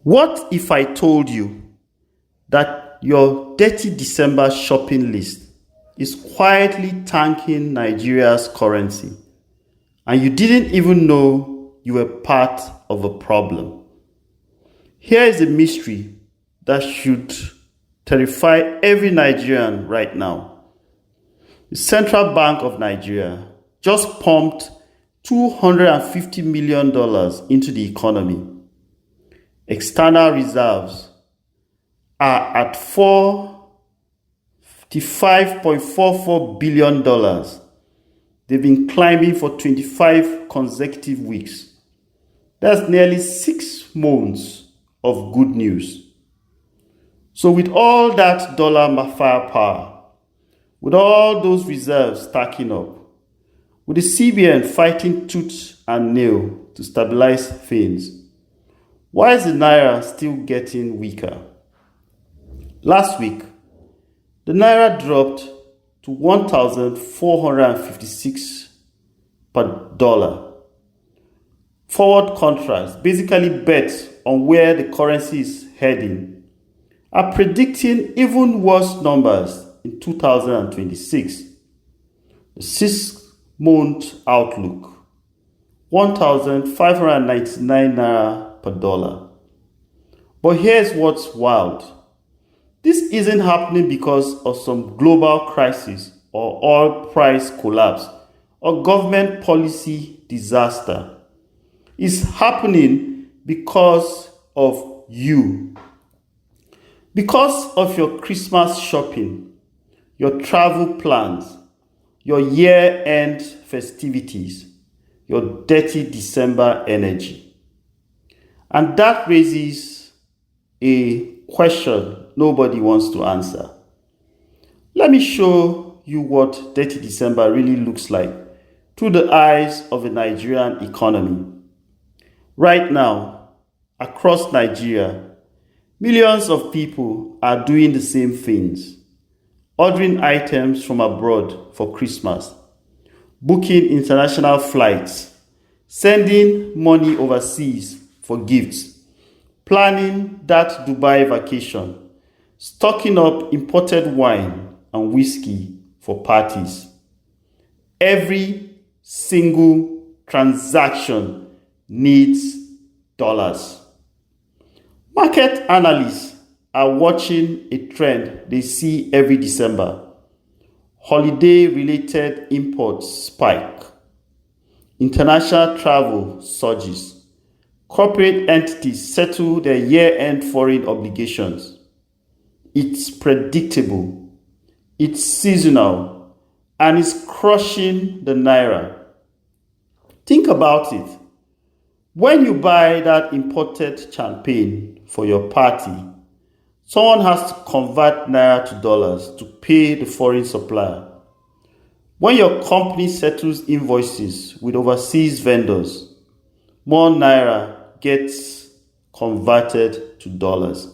What if I told you that your Detty December shopping list is quietly tanking Nigeria's currency and you didn't even know you were part of a problem? Here is a mystery that should terrify every Nigerian right now. The Central Bank of Nigeria just pumped $250 million into the economy. External reserves are at $45.44 billion. They've been climbing for 25 consecutive weeks. That's nearly 6 months of good news. So with all that dollar firepower, with all those reserves stacking up, with the CBN fighting tooth and nail to stabilize things, why is the Naira still getting weaker? Last week, the Naira dropped to 1,456 per dollar. Forward contracts, basically bets on where the currency is heading, are predicting even worse numbers in 2026. The 6-month outlook, 1,599 Naira per dollar. But here's what's wild. This isn't happening because of some global crisis or oil price collapse or government policy disaster. It's happening because of you. Because of your Christmas shopping, your travel plans, your year-end festivities, your Detty December energy. And that raises a question nobody wants to answer. Let me show you what Detty December really looks like through the eyes of a Nigerian economy. Right now, across Nigeria, millions of people are doing the same things, ordering items from abroad for Christmas, booking international flights, sending money overseas for gifts, planning that Dubai vacation, stocking up imported wine and whiskey for parties. Every single transaction needs dollars. Market analysts are watching a trend they see every December. Holiday-related imports spike. International travel surges. Corporate entities settle their year-end foreign obligations. It's predictable, it's seasonal, and it's crushing the Naira. Think about it. When you buy that imported champagne for your party, someone has to convert Naira to dollars to pay the foreign supplier. When your company settles invoices with overseas vendors, more Naira gets converted to dollars.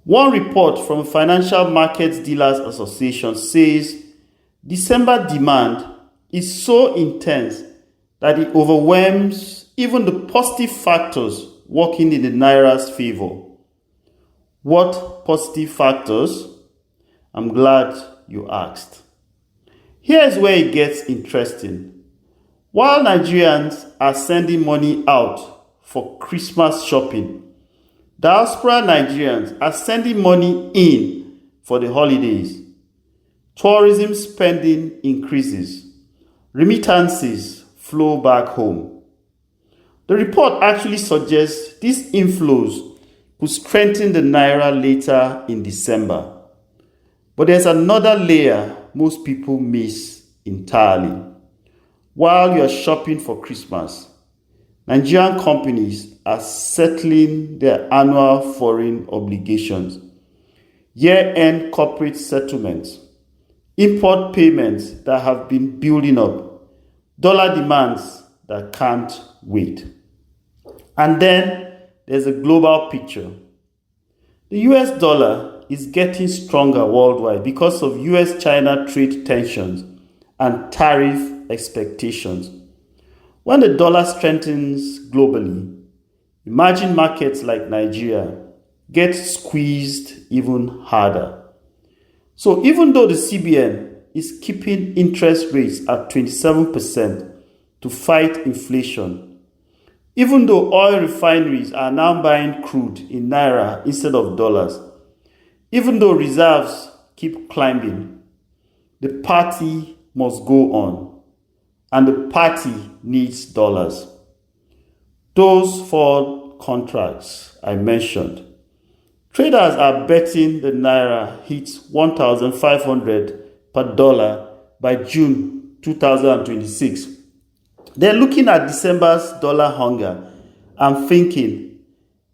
One report from Financial Markets Dealers Association says December demand is so intense that it overwhelms even the positive factors working in the Naira's favor. What positive factors? I'm glad you asked. Here's where it gets interesting. While Nigerians are sending money out for Christmas shopping, diaspora Nigerians are sending money in for the holidays. Tourism spending increases. Remittances flow back home. The report actually suggests these inflows could strengthen the Naira later in December. But there's another layer most people miss entirely. While you're shopping for Christmas, Nigerian companies are settling their annual foreign obligations, year-end corporate settlements, import payments that have been building up, dollar demands that can't wait. And then there's a global picture. The US dollar is getting stronger worldwide because of US-China trade tensions and tariff expectations. When the dollar strengthens globally, Emerging markets like Nigeria get squeezed even harder. So even though the CBN is keeping interest rates at 27% to fight inflation, even though oil refineries are now buying crude in Naira instead of dollars, even though reserves keep climbing, the party must go on, and the party needs dollars. Those forward contracts I mentioned, traders are betting the Naira hits 1,500 per dollar by June 2026. They're looking at December's dollar hunger and thinking,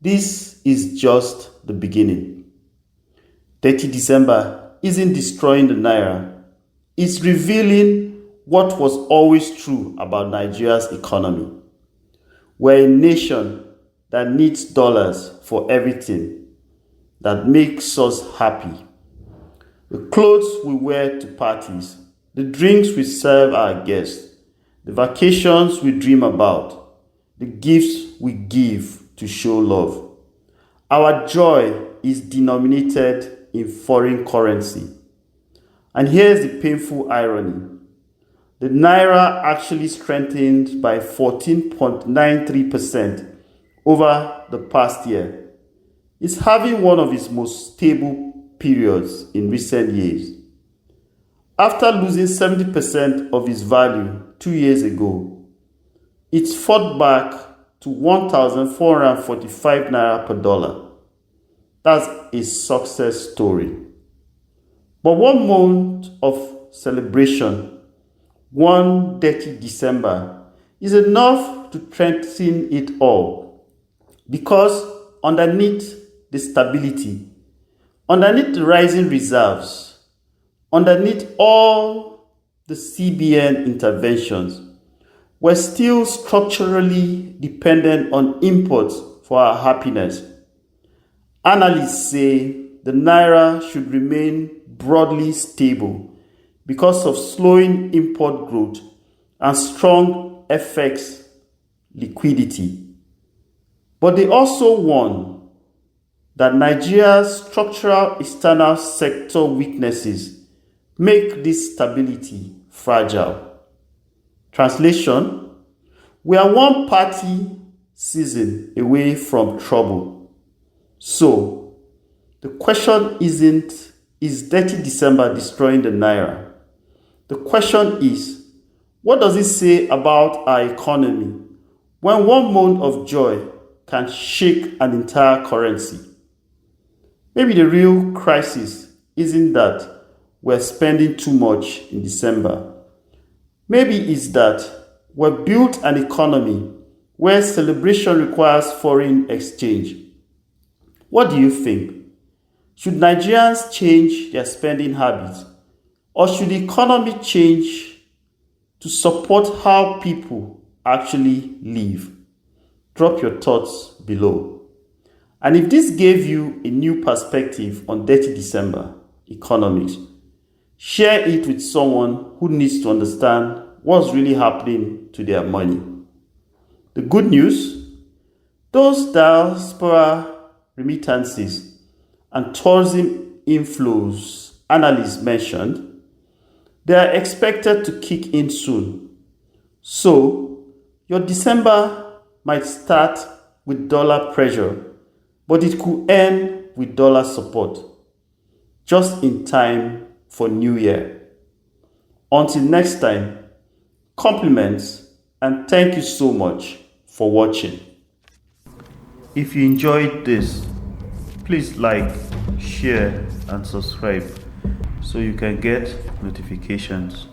this is just the beginning. Detty December isn't destroying the Naira. It's revealing what was always true about Nigeria's economy. We're a nation that needs dollars for everything that makes us happy. The clothes we wear to parties, the drinks we serve our guests, the vacations we dream about, the gifts we give to show love. Our joy is denominated in foreign currency. And here's the painful irony. The Naira actually strengthened by 14.93% over the past year. It's having one of its most stable periods in recent years. After losing 70% of its value 2 years ago, it's fought back to 1,445 Naira per dollar. That's a success story. But 1 month of celebration, one Detty December, is enough to strengthen it all. Because underneath the stability, underneath the rising reserves, underneath all the CBN interventions, we're still structurally dependent on imports for our happiness. Analysts say the Naira should remain broadly stable because of slowing import growth and strong FX liquidity. But they also warn that Nigeria's structural external sector weaknesses make this stability fragile. Translation: we are one party season away from trouble. So, the question isn't, is Detty December destroying the Naira? The question is, what does it say about our economy when 1 month of joy can shake an entire currency? Maybe the real crisis isn't that we're spending too much in December. Maybe it's that we've built an economy where celebration requires foreign exchange. What do you think? Should Nigerians change their spending habits? Or should the economy change to support how people actually live? Drop your thoughts below. And if this gave you a new perspective on Detty December economics, share it with someone who needs to understand what's really happening to their money. The good news, those diaspora remittances and tourism inflows analysts mentioned, they are expected to kick in soon. So, your December might start with dollar pressure, but it could end with dollar support, just in time for New Year. Until next time, compliments and thank you so much for watching. If you enjoyed this, please like, share and subscribe so you can get notifications.